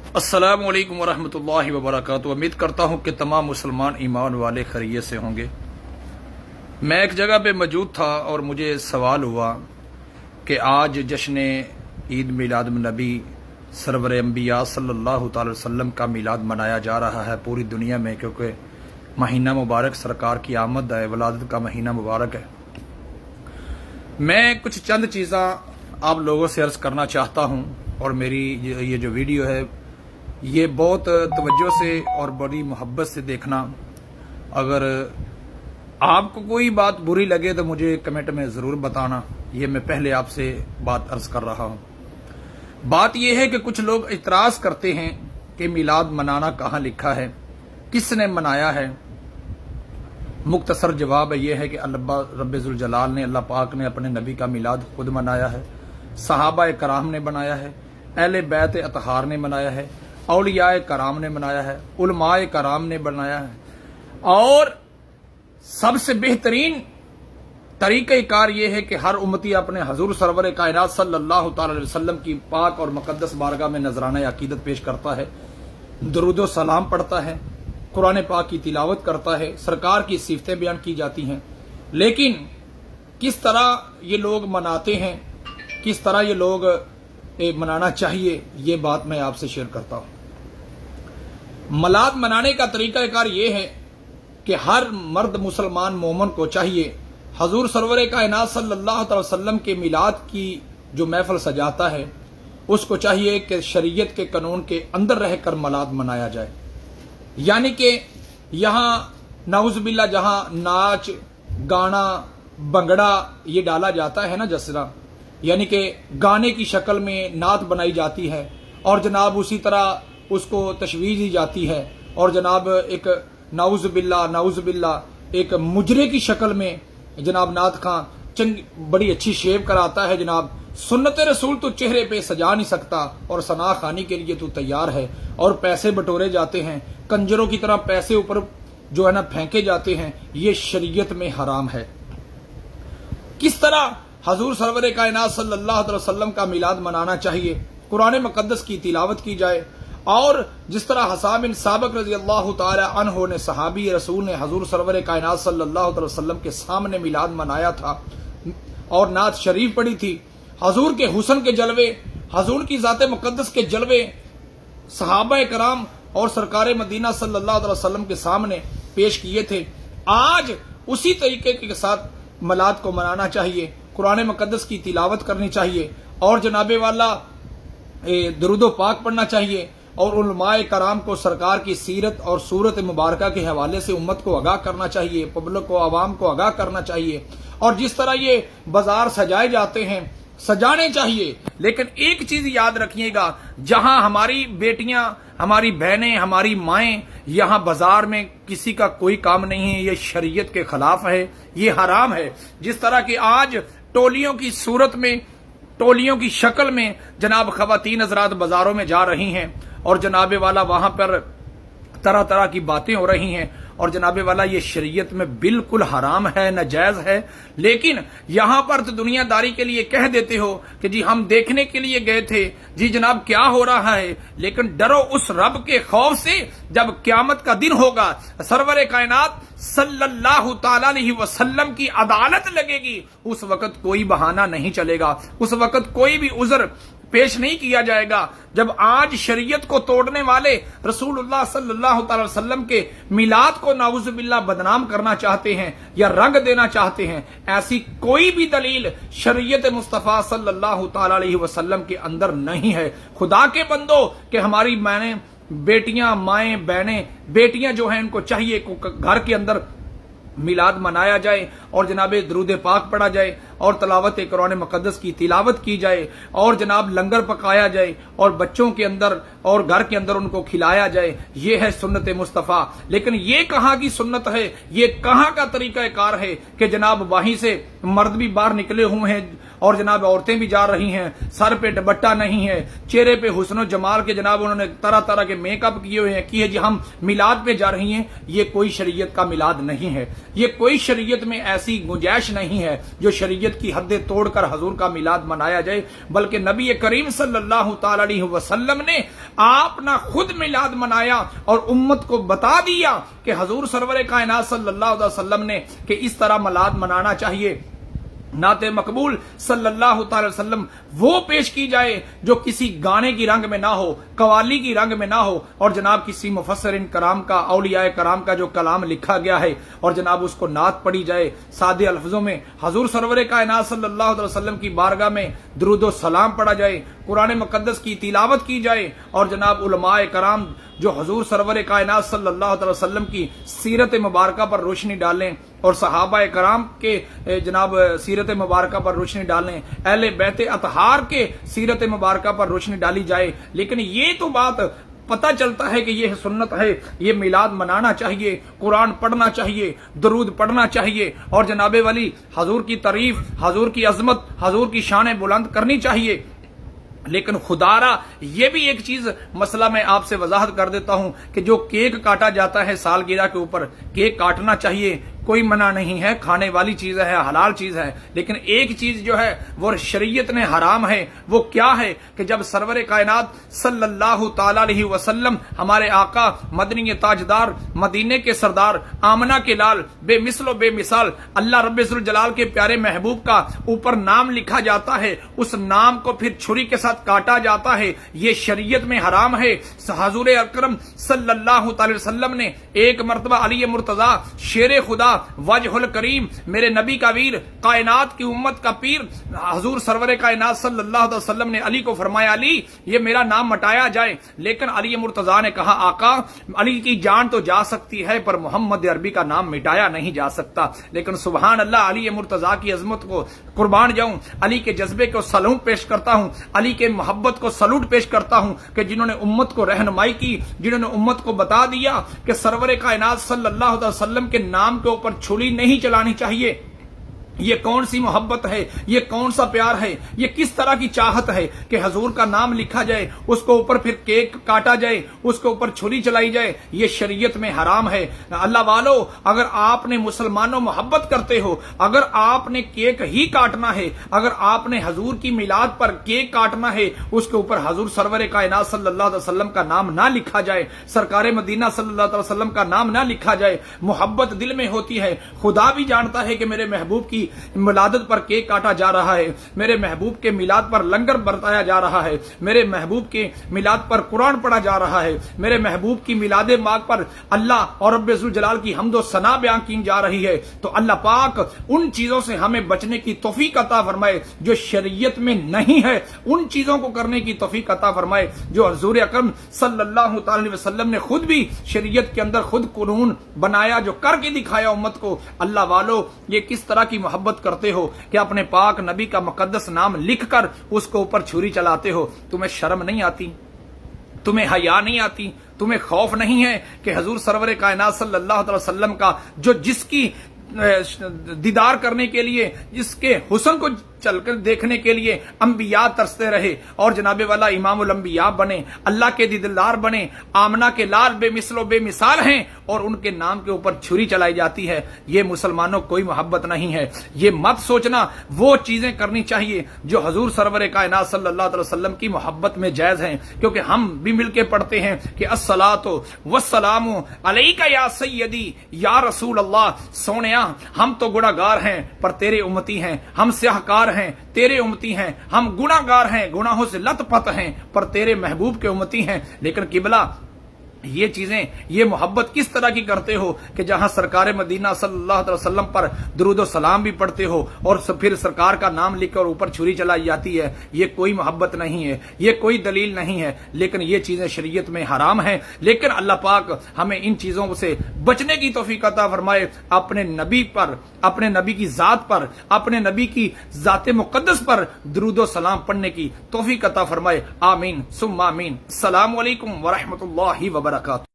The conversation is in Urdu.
السلام علیکم ورحمۃ اللہ وبرکاتہ۔ امید کرتا ہوں کہ تمام مسلمان ایمان والے خیریت سے ہوں گے۔ میں ایک جگہ پہ موجود تھا اور مجھے سوال ہوا کہ آج جشن عید میلاد النبی سرور انبیاء صلی اللہ تعالی وسلم کا میلاد منایا جا رہا ہے پوری دنیا میں، کیونکہ مہینہ مبارک سرکار کی آمد ہے، ولادت کا مہینہ مبارک ہے۔ میں کچھ چند چیزاں آپ لوگوں سے عرض کرنا چاہتا ہوں، اور میری یہ جو ویڈیو ہے یہ بہت توجہ سے اور بڑی محبت سے دیکھنا۔ اگر آپ کو کوئی بات بری لگے تو مجھے کمنٹ میں ضرور بتانا، یہ میں پہلے آپ سے بات عرض کر رہا ہوں۔ بات یہ ہے کہ کچھ لوگ اعتراض کرتے ہیں کہ میلاد منانا کہاں لکھا ہے، کس نے منایا ہے۔ مختصر جواب یہ ہے کہ اللہ رب ذوالجلال نے، اللہ پاک نے اپنے نبی کا میلاد خود منایا ہے، صحابہ کرام نے منایا ہے، اہل بیت اطہار نے منایا ہے، اولیاء کرام نے منایا ہے، علماء کرام نے بنایا ہے، اور سب سے بہترین طریقہ کار یہ ہے کہ ہر امتی اپنے حضور سرور کائنات صلی اللہ تعالی علیہ وسلم کی پاک اور مقدس بارگاہ میں نذرانہ عقیدت پیش کرتا ہے، درود و سلام پڑھتا ہے، قرآن پاک کی تلاوت کرتا ہے، سرکار کی صفتیں بیان کی جاتی ہیں۔ لیکن کس طرح یہ لوگ مناتے ہیں، کس طرح یہ لوگ منانا چاہیے، یہ بات میں آپ سے شیئر کرتا ہوں۔ میلاد منانے کا طریقہ کار یہ ہے کہ ہر مرد مسلمان مومن کو چاہیے حضور سرور کائنات صلی اللہ تعالی وسلم کے میلاد کی جو محفل سجاتا ہے اس کو چاہیے کہ شریعت کے قانون کے اندر رہ کر میلاد منایا جائے، یعنی کہ یہاں نعوذ باللہ جہاں ناچ گانا بنگڑا یہ ڈالا جاتا ہے نا، جسرا یعنی کہ گانے کی شکل میں نعت بنائی جاتی ہے، اور جناب اسی طرح اس کو تشویش دی جاتی ہے، اور جناب ایک نعوذ باللہ ایک مجرے کی شکل میں جناب نعت خاں بڑی اچھی شیپ کراتا ہے، جناب سنت رسول تو چہرے پہ سجا نہیں سکتا اور ثنا خوانی کے لیے تو تیار ہے، اور پیسے بٹورے جاتے ہیں، کنجروں کی طرح پیسے اوپر جو ہے نا پھینکے جاتے ہیں، یہ شریعت میں حرام ہے۔ کس طرح حضور سرور کائنات صلی اللہ علیہ وسلم کا میلاد منانا چاہیے؟ قرآن مقدس کی تلاوت کی جائے، اور جس طرح حسان بن ثابت رضی اللہ تعالی عنہ نے، صحابی رسول نے حضور سرور کائنات صلی اللہ علیہ وسلم کے سامنے میلاد منایا تھا اور نعت شریف پڑھی تھی، حضور کے حسن کے جلوے، حضور کی ذات مقدس کے جلوے صحابہ کرام اور سرکار مدینہ صلی اللہ علیہ وسلم کے سامنے پیش کیے تھے۔ آج اسی طریقے کے ساتھ میلاد کو منانا چاہیے، قرآن مقدس کی تلاوت کرنی چاہیے، اور جناب والا درود و پاک پڑھنا چاہیے، اور علماء کرام کو سرکار کی سیرت اور صورت مبارکہ کے حوالے سے امت کو آگاہ کرنا چاہیے، پبلک کو، عوام کو آگاہ کرنا چاہیے۔ اور جس طرح یہ بازار سجائے جاتے ہیں سجانے چاہیے، لیکن ایک چیز یاد رکھیے گا، جہاں ہماری بیٹیاں، ہماری بہنیں، ہماری مائیں یہاں بازار میں کسی کا کوئی کام نہیں ہے، یہ شریعت کے خلاف ہے، یہ حرام ہے۔ جس طرح کہ آج ٹولیوں کی صورت میں، ٹولیوں کی شکل میں جناب خواتین حضرات بازاروں میں جا رہی ہیں، اور جناب والا وہاں پر طرح طرح کی باتیں ہو رہی ہیں، اور جناب والا یہ شریعت میں بالکل حرام ہے، ناجائز ہے۔ لیکن یہاں پر تو دنیا داری کے لیے کہہ دیتے ہو کہ جی ہم دیکھنے کے لیے گئے تھے، جی جناب کیا ہو رہا ہے، لیکن ڈرو اس رب کے خوف سے جب قیامت کا دن ہوگا، سرور کائنات صلی اللہ تعالی علیہ وسلم کی عدالت لگے گی، اس وقت کوئی بہانہ نہیں چلے گا، اس وقت کوئی بھی عذر پیش نہیں کیا جائے گا۔ جب آج شریعت کو توڑنے والے رسول اللہ صلی اللہ تعالی وسلم کے میلاد کو نعوذ باللہ بدنام کرنا چاہتے ہیں یا رنگ دینا چاہتے ہیں، ایسی کوئی بھی دلیل شریعت مصطفیٰ صلی اللہ تعالی علیہ وسلم کے اندر نہیں ہے۔ خدا کے بندو کہ ہماری بیٹیاں، مائیں، بہنیں، بیٹیاں جو ہیں ان کو چاہیے گھر کے اندر میلاد منایا جائے، اور جناب درود پاک پڑھا جائے، اور تلاوت قرآن مقدس کی تلاوت کی جائے، اور جناب لنگر پکایا جائے، اور بچوں کے اندر اور گھر کے اندر ان کو کھلایا جائے۔ یہ ہے سنت مصطفیٰ۔ لیکن یہ کہاں کی سنت ہے، یہ کہاں کا طریقہ کار ہے کہ جناب وہیں سے مرد بھی باہر نکلے ہوئے ہیں اور جناب عورتیں بھی جا رہی ہیں، سر پہ دوپٹہ نہیں ہے، چہرے پہ حسن و جمال کے جناب انہوں نے طرح طرح کے میک اپ کیے ہوئے ہیں کہ جی ہم میلاد پہ جا رہی ہیں۔ یہ کوئی شریعت کا میلاد نہیں ہے، یہ کوئی شریعت میں ایسی گنجائش نہیں ہے جو شریعت کی حدیں توڑ کر حضور کا میلاد منایا جائے، بلکہ نبی کریم صلی اللہ تعالی علیہ وسلم نے آپ نہ خود میلاد منایا اور امت کو بتا دیا کہ حضور سرور کائنات صلی اللہ علیہ وسلم نے کہ اس طرح میلاد منانا چاہیے۔ نعت مقبول صلی اللہ تعالی وسلم وہ پیش کی جائے جو کسی گانے کی رنگ میں نہ ہو، قوالی کی رنگ میں نہ ہو، اور جناب کسی مفسرین کرام کا، اولیاء کرام کا جو کلام لکھا گیا ہے اور جناب اس کو نعت پڑھی جائے، سادے الفاظوں میں حضور سرور کائنات صلی اللہ علیہ وسلم کی بارگاہ میں درود و سلام پڑھا جائے، قرآن مقدس کی تلاوت کی جائے، اور جناب علماء کرام جو حضور سرور کائنات صلی اللہ علیہ وسلم کی سیرت مبارکہ پر روشنی ڈالیں اور صحابہ کرام کے جناب سیرت مبارکہ پر روشنی ڈالیں، اہل بیت اطہار کے سیرت مبارکہ پر روشنی ڈالی جائے۔ لیکن یہ تو بات پتہ چلتا ہے کہ یہ سنت ہے، یہ میلاد منانا چاہیے، قرآن پڑھنا چاہیے، درود پڑھنا چاہیے، اور جناب ولی حضور کی تعریف، حضور کی عظمت، حضور کی شان بلند کرنی چاہیے۔ لیکن خدارا یہ بھی ایک چیز مسئلہ میں آپ سے وضاحت کر دیتا ہوں کہ جو کیک کاٹا جاتا ہے سالگرہ کے اوپر، کیک کاٹنا چاہیے، کوئی منع نہیں ہے، کھانے والی چیز ہے، حلال چیز ہے، لیکن ایک چیز جو ہے وہ شریعت نے حرام ہے، وہ کیا ہے کہ جب سرور کائنات صلی اللہ تعالی علیہ وسلم ہمارے آقا مدنی تاجدار، مدینے کے سردار، آمنہ کے لال، بے مثل و بے مثال، اللہ رب ذوالجلال کے پیارے محبوب کا اوپر نام لکھا جاتا ہے، اس نام کو پھر چھری کے ساتھ کاٹا جاتا ہے، یہ شریعت میں حرام ہے۔ حضور اکرم صلی اللہ تعالی وسلم نے ایک مرتبہ علی مرتضیٰ شیر خدا وجہ الکریم، میرے نبی کا ویر، کائنات کی امت کا پیر، حضور سرور کائنات صلی اللہ علیہ وسلم نے علی کو فرمایا علی یہ میرا نام مٹایا جائے، لیکن علی مرتضیٰ نے کہا آقا علی کی جان تو جا سکتی ہے پر محمد عربی کا نام مٹایا نہیں جا سکتا۔ لیکن سبحان اللہ، علی مرتضیٰ کی عظمت کو قربان جاؤں، علی کے جذبے کو سلوٹ پیش کرتا ہوں، علی کے محبت کو سلوٹ پیش کرتا ہوں کہ جنہوں نے امت کو رہنمائی کی، جنہوں نے امت کو بتا دیا کہ سرور کائنات صلی اللہ علیہ وسلم کے نام کے اوپر چھری نہیں چلانی چاہیے۔ یہ کون سی محبت ہے، یہ کون سا پیار ہے، یہ کس طرح کی چاہت ہے کہ حضور کا نام لکھا جائے، اس کو اوپر پھر کیک کاٹا جائے، اس کے اوپر چھری چلائی جائے، یہ شریعت میں حرام ہے۔ اللہ والو، اگر آپ نے مسلمانوں محبت کرتے ہو، اگر آپ نے کیک ہی کاٹنا ہے، اگر آپ نے حضور کی میلاد پر کیک کاٹنا ہے، اس کے اوپر حضور سرور کائنات صلی اللہ علیہ وسلم کا نام نہ لکھا جائے، سرکار مدینہ صلی اللہ علیہ وسلم کا نام نہ لکھا جائے، محبت دل میں ہوتی ہے، خدا بھی جانتا ہے کہ میرے محبوب کی ملادت پر کیک کاٹا جا رہا ہے، میرے محبوب کے میلاد پر لنگر برتایا جا رہا ہے، میرے محبوب کے میلاد پر قرآن پڑھا جا رہا ہے، میرے محبوب کی میلاد ماگ پر اللہ اور رب ذوالجلال کی حمد و ثنا بیان کی جا رہی ہے، تو اللہ پاک ان چیزوں سے ہمیں بچنے کی توفیق عطا فرمائے جو شریعت میں نہیں ہے، ان چیزوں کو کرنے کی توفیق عطا فرمائے جو حضور اکرم صلی اللہ تعالی علیہ وسلم نے خود بھی شریعت کے اندر خود قانون بنایا، جو کر کے دکھایا امت کو۔ اللہ والو، یہ کس طرح کی محبت کرتے ہو کہ اپنے پاک نبی کا مقدس نام لکھ کر اس کو اوپر چھری چلاتے ہو؟ تمہیں شرم نہیں آتی؟ تمہیں حیا نہیں آتی؟ تمہیں خوف نہیں ہے کہ حضور سرور کائنات صلی اللہ علیہ وسلم کا جس کی دیدار کرنے کے لیے، جس کے حسن کو چل کر دیکھنے کے لیے انبیاء ترستے رہے اور جناب والا امام الانبیاء بنے، اللہ کے دیدار بنے، آمنہ کے لال بے مثل و بے مثال ہیں، اور ان کے نام کے اوپر چھری چلائی جاتی ہے؟ یہ مسلمانوں کوئی محبت نہیں ہے۔ یہ مت سوچنا، وہ چیزیں کرنی چاہیے جو حضور سرور کائنات صلی اللہ علیہ وسلم کی محبت میں جائز ہیں، کیونکہ ہم بھی مل کے پڑھتے ہیں کہ الصلاۃ والسلام علیک یا سیدی یا رسول اللہ، سونیا ہم تو گناہ گار ہیں پر تیرے امتی ہیں، ہم سیاہ کار ہیں تیرے امتی ہیں، ہم گناہ گار ہیں، گناہوں سے لت پت ہیں پر تیرے محبوب کے امتی ہیں۔ لیکن قبلہ یہ چیزیں، یہ محبت کس طرح کی کرتے ہو کہ جہاں سرکار مدینہ صلی اللہ علیہ وسلم پر درود و سلام بھی پڑھتے ہو اور پھر سرکار کا نام لکھ کر اوپر چھری چلائی جاتی ہے؟ یہ کوئی محبت نہیں ہے، یہ کوئی دلیل نہیں ہے، لیکن یہ چیزیں شریعت میں حرام ہیں۔ لیکن اللہ پاک ہمیں ان چیزوں سے بچنے کی توفیق عطا فرمائے، اپنے نبی پر، اپنے نبی کی ذات پر، اپنے نبی کی ذات مقدس پر درود و سلام پڑھنے کی توفیق عطا فرمائے۔ آمین ثم آمین۔ السلام علیکم ورحمۃ اللہ وبرکاتہ۔